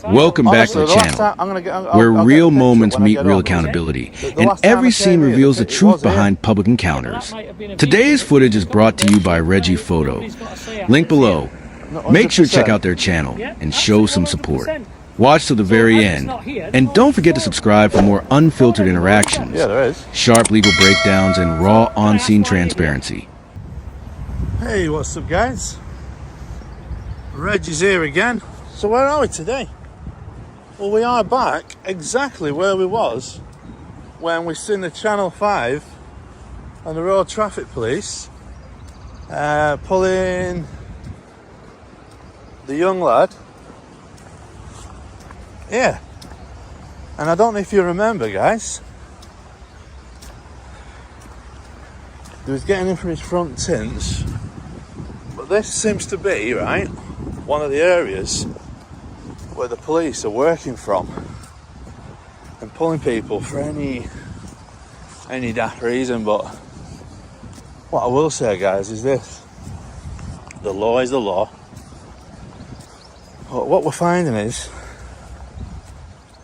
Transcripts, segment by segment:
Welcome back to the channel, where real moments meet real accountability, and every scene reveals the truth behind public encounters. Today's footage is brought to you by Reggie Photo. Link below. Make sure to check out their channel and show some support. Watch till the very end, and don't forget to subscribe for more unfiltered interactions, sharp legal breakdowns, and raw on-scene transparency. Hey, what's up guys? Reggie's here again. So where are we today? Well, we are back exactly where we was when we seen the Channel 5 and the road traffic police pulling the young lad. Yeah. And I don't know if you remember, guys. He was getting in from his front tints. But this seems to be, right, one of the areas where the police are working from and pulling people for any daft reason. But what I will say, guys, is this: the law is the law. But what we're finding is,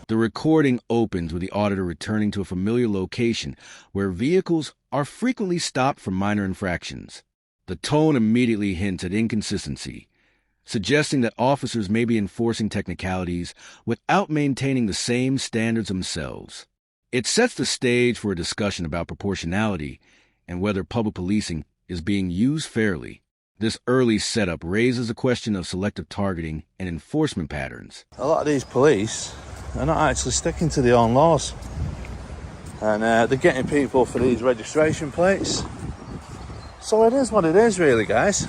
the recording opens with the auditor returning to a familiar location where vehicles are frequently stopped for minor infractions. The tone immediately hints at inconsistency, suggesting that officers may be enforcing technicalities without maintaining the same standards themselves. It sets the stage for a discussion about proportionality and whether public policing is being used fairly. This early setup raises a question of selective targeting and enforcement patterns. A lot of these police are not actually sticking to their own laws, and they're getting people for these registration plates. So it is what it is, really, guys.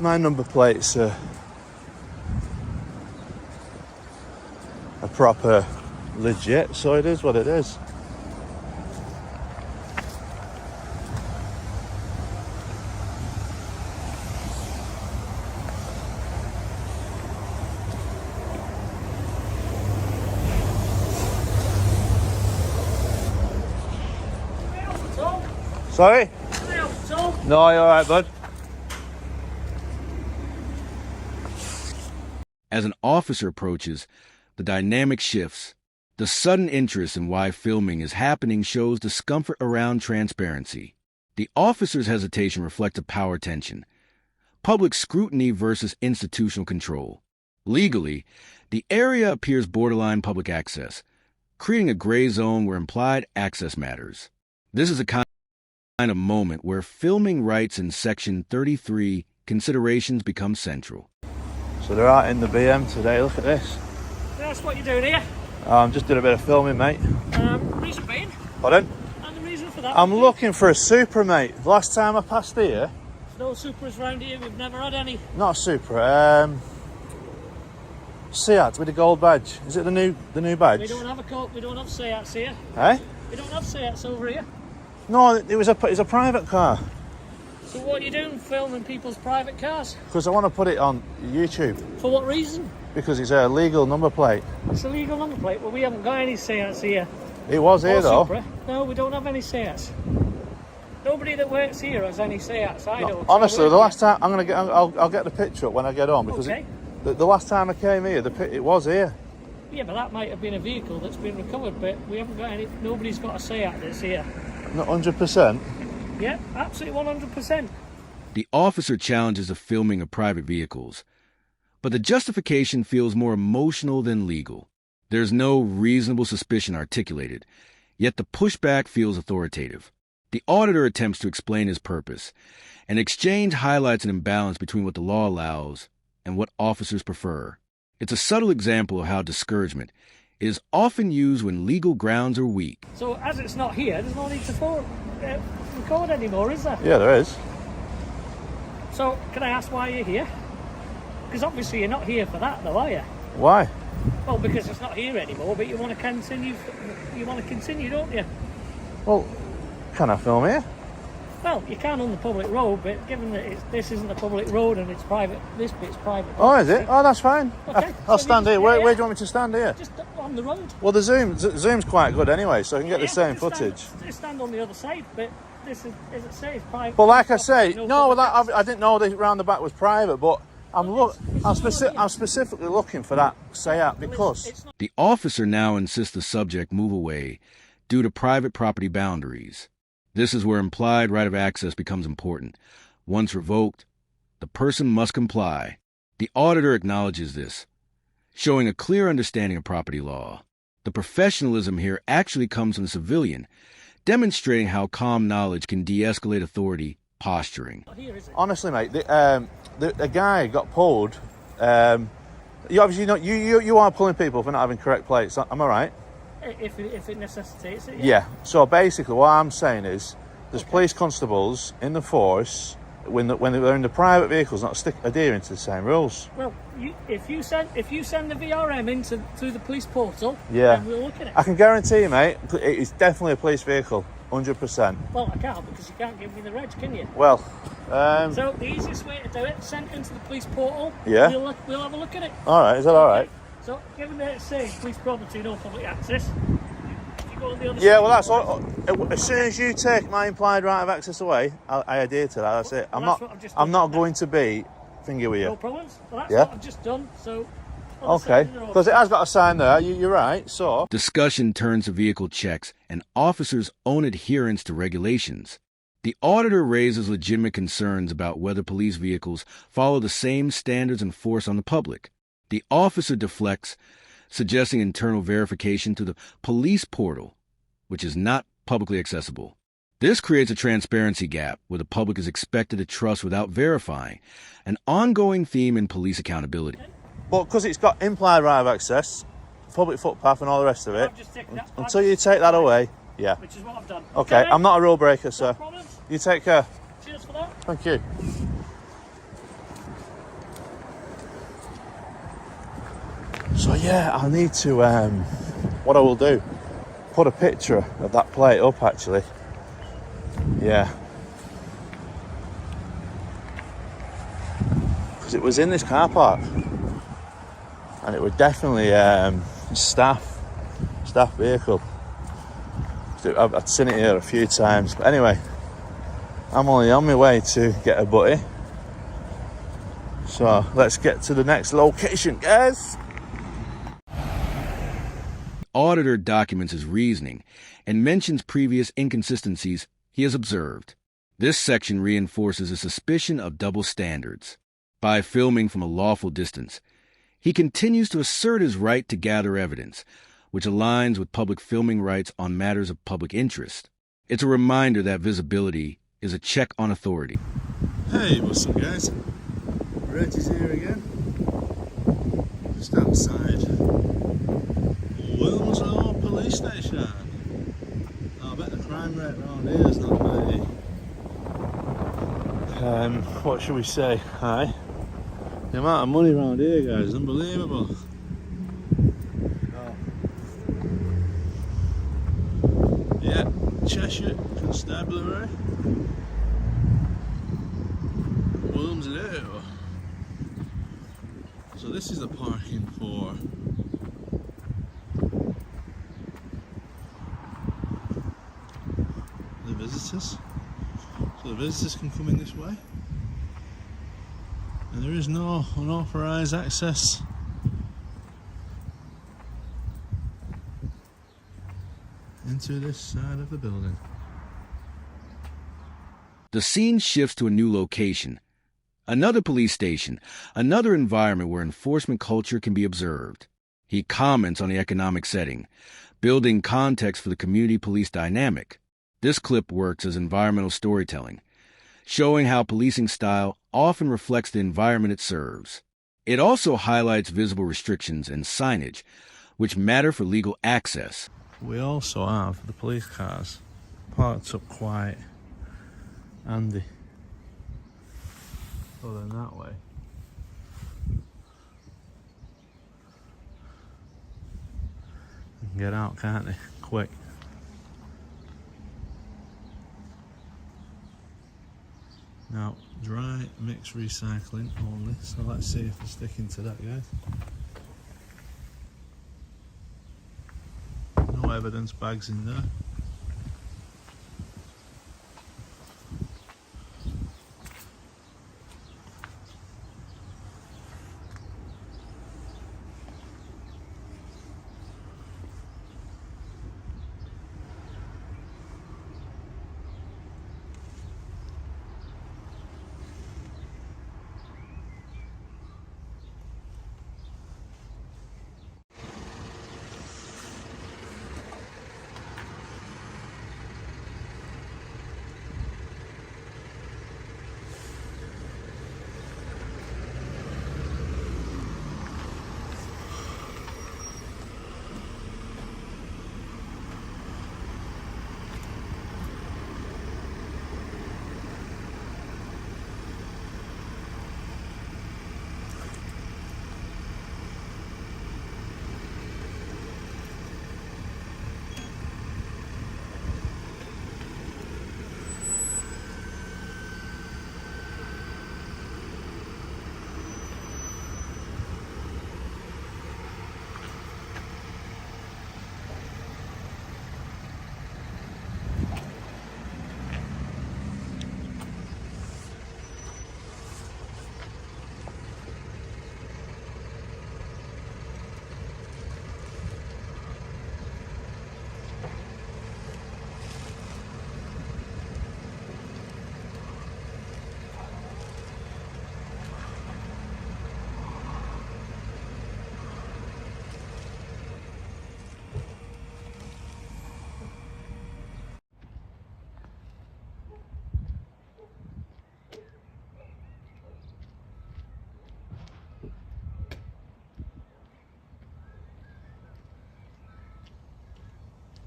My number plates are proper legit, so it is what it is. Sorry? No, you're alright, bud. As an officer approaches, the dynamic shifts. The sudden interest in why filming is happening shows discomfort around transparency. The officer's hesitation reflects a power tension: public scrutiny versus institutional control. Legally, the area appears borderline public access, creating a gray zone where implied access matters. This is a kind of moment where filming rights in Section 33 considerations become central. So they're out in the BM today. Look at this. That's what you're doing here? I'm just doing a bit of filming, mate. Reason being? Pardon? And the reason for that? I'm looking for a Supra, mate. Last time I passed here... No Supras around here, we've never had any. Not a Supra, Seat with a gold badge. Is it the new badge? We don't have Seats here. Eh? We don't have Seats over here. No, it's a private car. So what are you doing, filming people's private cars? Because I want to put it on YouTube. For what reason? Because it's a legal number plate. It's a legal number plate. Well, we haven't got any Seats here. It was here, though. Supra. No, we don't have any Seats. Nobody that works here has any Seats. I don't. Honestly, the last time I'll get the picture up when I get on, because okay. The last time I came here, it was here. Yeah, but that might have been a vehicle that's been recovered, but we haven't got any. Nobody's got a Seat that's here. Not 100%. Yeah, absolutely 100%. The officer challenges the filming of private vehicles, but the justification feels more emotional than legal. There's no reasonable suspicion articulated, yet the pushback feels authoritative. The auditor attempts to explain his purpose. An exchange highlights an imbalance between what the law allows and what officers prefer. It's a subtle example of how discouragement is often used when legal grounds are weak. So as it's not here, there's no need to record anymore, is there? Yeah, there is. So can I ask why you're here? Because obviously you're not here for that, though, are you? Why? Well, because it's not here anymore, but you want to continue. You want to continue, don't you? Well, can I film here? Well, you can on the public road, but given that this isn't a public road and it's private, this bit's private. Oh, is it? Oh, that's fine. Okay. I'll So stand here. yeah, Where yeah. do you want me to stand here? Just on the road. Well, the zoom's quite good anyway, so I can get the same footage. Stand on the other side, but this is, as it says, private. But like I say, no no, public access. I didn't know that round the back was private, but I'm specifically looking for that Seat because It's not. The officer now insists the subject move away due to private property boundaries. This is where implied right of access becomes important. Once revoked, the person must comply. The auditor acknowledges this, showing a clear understanding of property law. The professionalism here actually comes from the civilian, demonstrating how calm knowledge can de-escalate authority posturing. Here, is it? honestly, mate, the guy got pulled. You obviously not you are pulling people for not having correct plates. Am I right? If it necessitates it. Yeah. So basically, what I'm saying is, there's police constables in the force when they're in the private vehicles, not adhering to the same rules. Well, if you send the VRM into through the police portal, Yeah. then we'll look at it. I can guarantee you, mate, it's definitely a police vehicle, 100%. Well, I can't because you can't give me the reg, can you? Well, So the easiest way to do it, send it into the police portal. Yeah. We'll have a look at it. all right, is that all right? So, given that it's saying police property, no public access, if you go on the other Yeah, side, well, that's all. As soon as you take my implied right of access away, I adhere to that. That's it. Well, that's what I've just I'm done not now. going to be finger with no you. problems. Well, that's Yeah. what I've just done. So, on the Okay, side of the road- because it has got a sign there. You're right. So Discussion turns to vehicle checks and officers' own adherence to regulations. The auditor raises legitimate concerns about whether police vehicles follow the same standards enforced on the public. The officer deflects, suggesting internal verification to the police portal, which is not publicly accessible. This creates a transparency gap where the public is expected to trust without verifying, an ongoing theme in police accountability. but because it's got implied right of access, public footpath, and all the rest of it, I've just taken that. until you take that away, yeah. Which is what I've done. Okay, I'm not a rule breaker, No sir. problems. You take care. Cheers for that. Thank you. So yeah, I need to. What I will do, put a picture of that plate up. Actually, yeah, because it was in this car park, and it was definitely staff vehicle. I've seen it here a few times, but anyway, I'm only on my way to get a butty. So let's get to the next location, guys. Auditor documents his reasoning and mentions previous inconsistencies he has observed. This section reinforces a suspicion of double standards. By filming from a lawful distance, he continues to assert his right to gather evidence, which aligns with public filming rights on matters of public interest. It's a reminder that visibility is a check on authority. Hey, what's up, guys? Reg is here again. Just outside Wilmslow Police Station. I bet the crime rate around here is not very. What should we say? Hi. The amount of money around here, guys, is unbelievable. Yeah, Cheshire Constabulary. Wilmslow. So this is the parking for the visitors. So the visitors can come in this way. And there is no unauthorised access into this side of the building. The scene shifts to a new location. Another police station, another environment where enforcement culture can be observed. He comments on the economic setting, building context for the community police dynamic. This clip works as environmental storytelling, showing how policing style often reflects the environment it serves. It also highlights visible restrictions and signage, which matter for legal access. We also have the police cars parked up quite handy. Other than that way. They can get out, can't they? Quick. Now, dry mix recycling only, so let's see if they're sticking to that, guys. No evidence bags in there.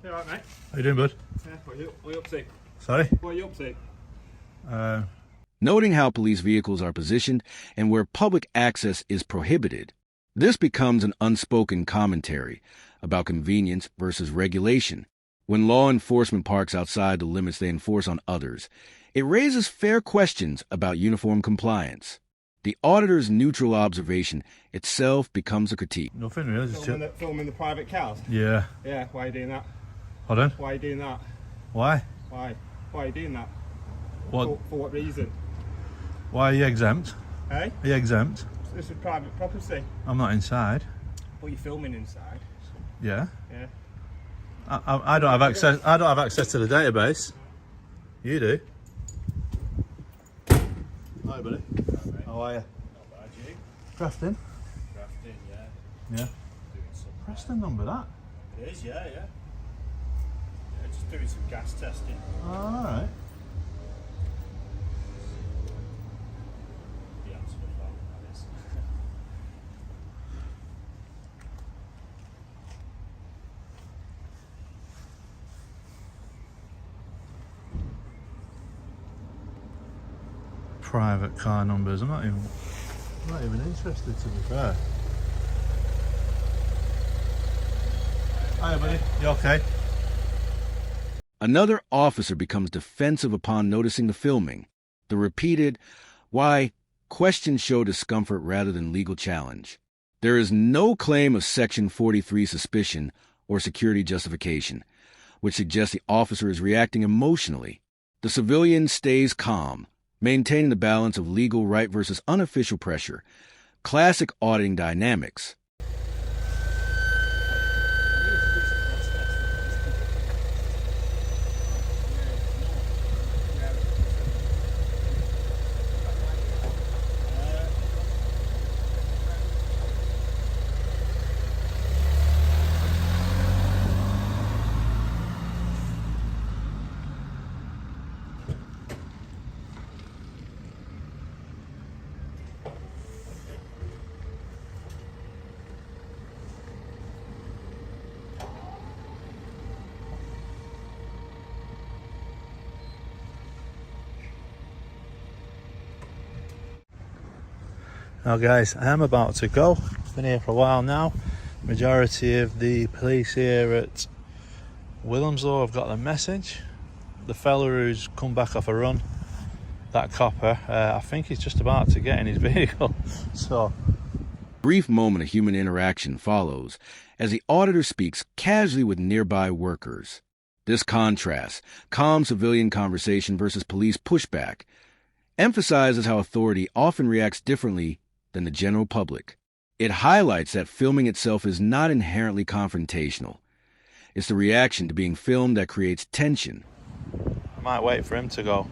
You alright, mate? How you doing, bud? Yeah, what are you up to? Sorry? What are you up to? Noting how police vehicles are positioned and where public access is prohibited, this becomes an unspoken commentary about convenience versus regulation. When law enforcement parks outside the limits they enforce on others, it raises fair questions about uniform compliance. The auditor's neutral observation itself becomes a critique. Nothing really, just Filming the private cars? Yeah. Yeah, why are you doing that? Pardon? Why are you doing that? Why? Why? Why are you doing that? What? For what reason? Why are you exempt? Hey? Are you exempt? This is private property. I'm not inside. But you're filming inside. Yeah. Yeah. I don't have access. I don't have access to the database. You do. Hi, buddy. How are you? Not bad, you? Crafting. Drafting, yeah. Yeah. Doing some. Press the number that. It is, yeah. Yeah, just doing some gas testing. Oh, all right. The answer as well, that is. Private car numbers. I'm not even interested, to be fair. Hi, buddy. You okay? Another officer becomes defensive upon noticing the filming. The repeated, why, questions show discomfort rather than legal challenge. There is no claim of Section 43 suspicion or security justification, which suggests the officer is reacting emotionally. The civilian stays calm, maintaining the balance of legal right versus unofficial pressure. Classic auditing dynamics. Now guys, I am about to go. Been here for a while now. Majority of the police here at Willemslow have got the message. The fella who's come back off a run, that copper, I think he's just about to get in his vehicle. So, Brief moment of human interaction follows as the auditor speaks casually with nearby workers. This contrast, calm civilian conversation versus police pushback, emphasizes how authority often reacts differently than the general public. It highlights that filming itself is not inherently confrontational. It's the reaction to being filmed that creates tension. I might wait for him to go.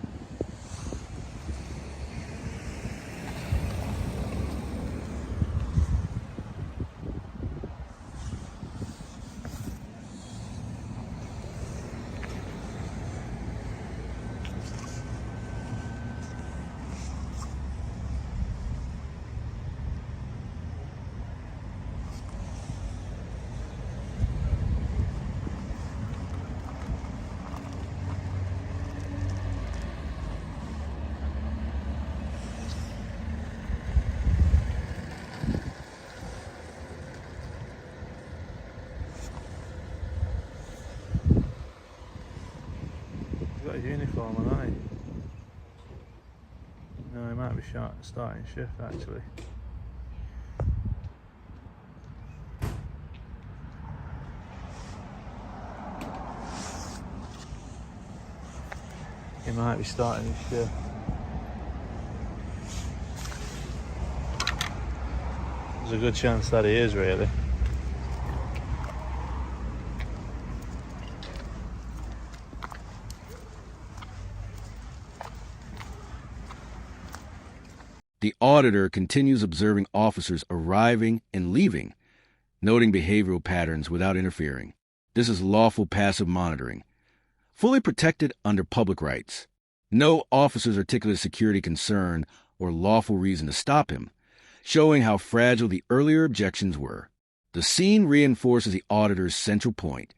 He's got his uniform on, hasn't he? No, he might be starting shift actually. He might be starting his shift. There's a good chance that he is, really. The auditor continues observing officers arriving and leaving, noting behavioral patterns without interfering. This is lawful passive monitoring, fully protected under public rights. No officer's articulated security concern or lawful reason to stop him, showing how fragile the earlier objections were. The scene reinforces the auditor's central point.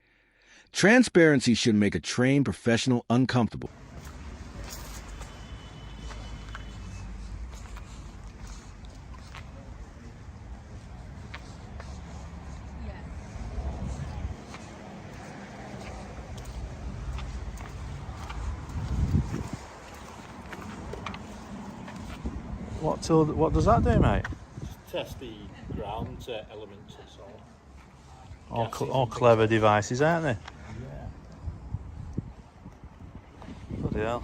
Transparency should make a trained professional uncomfortable. What does that do, mate? Test the ground elements and so on. All clever devices, aren't they? Yeah. Bloody hell.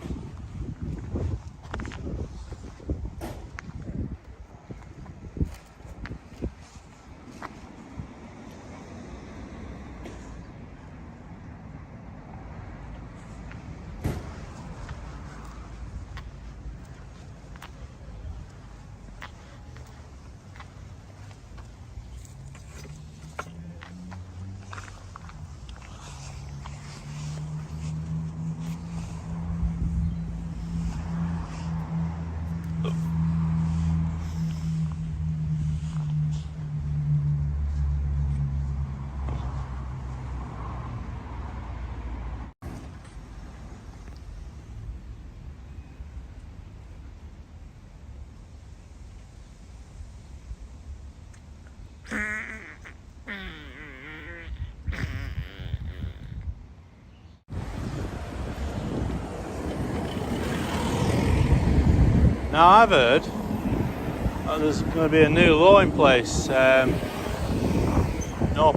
Now I've heard there's going to be a new law in place, no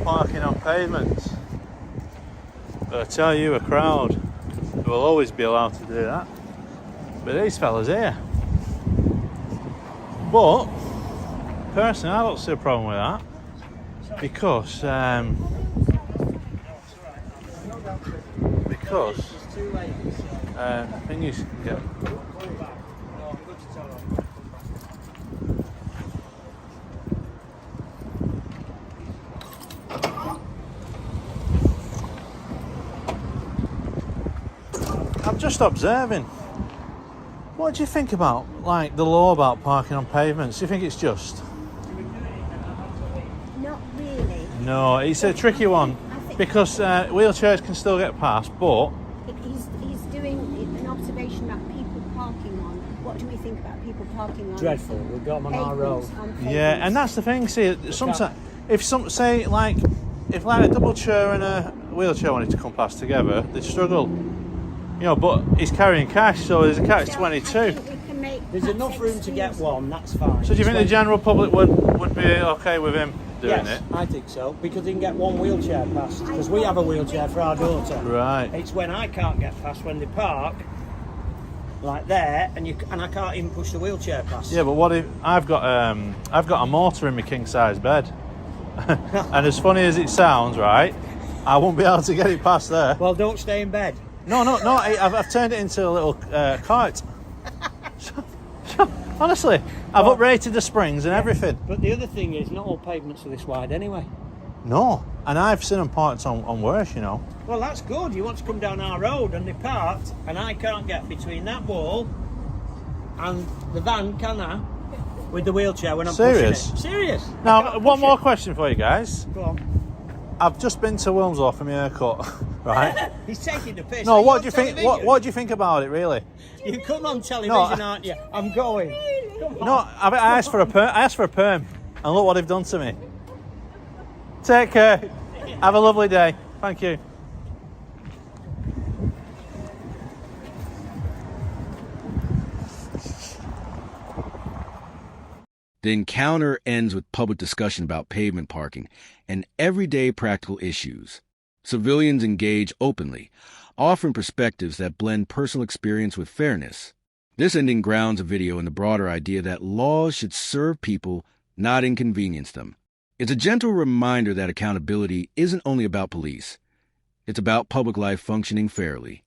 parking on pavements. But I tell you, a crowd will always be allowed to do that. But these fellas here. But personally, I don't see a problem with that because thing is, yeah. I'm just observing. What do you think about, like, the law about parking on pavements? Do you think it's just? Not really. No, it's a tricky one because wheelchairs can still get past, but He's doing an observation about people parking on. What do we think about people parking on? Dreadful. We've got them on our road. yeah, and that's the thing. See, sometimes if say like if a double chair and a wheelchair wanted to come past together, they'd struggle. You know, but he's carrying cash, so there's a catch-22. There's enough room to get one, that's fine. So do you think the general public would be okay with him doing Yes, it? I think so, because he can get one wheelchair past, because we have a wheelchair for our daughter. Right. It's when I can't get past, when they park, like there, and I can't even push the wheelchair past. Yeah, but what if I've got a motor in my king-size bed, and as funny as it sounds, right, I won't be able to get it past there. Well, don't stay in bed. No, I've turned it into a little cart. Honestly, I've uprated the springs and everything. But the other thing is, not all pavements are this wide anyway. No, and I've seen them parked on worse, you know. Well, that's good. You want to come down our road and they parked, and I can't get between that wall and the van, can I? With the wheelchair when I'm Serious? pushing it. Serious. Now, one more question for you guys. Go on. I've just been to Wilmslow for my haircut, right? He's taking the piss. No, Are what on do you think? television? What do you think about it, really? You come on television, aren't you? I'm going. Come on. No, I asked for a perm. I asked for a perm, and look what they've done to me. Take care. Have a lovely day. Thank you. The encounter ends with public discussion about pavement parking and everyday practical issues. Civilians engage openly, offering perspectives that blend personal experience with fairness. This ending grounds a video in the broader idea that laws should serve people, not inconvenience them. It's a gentle reminder that accountability isn't only about police. It's about public life functioning fairly.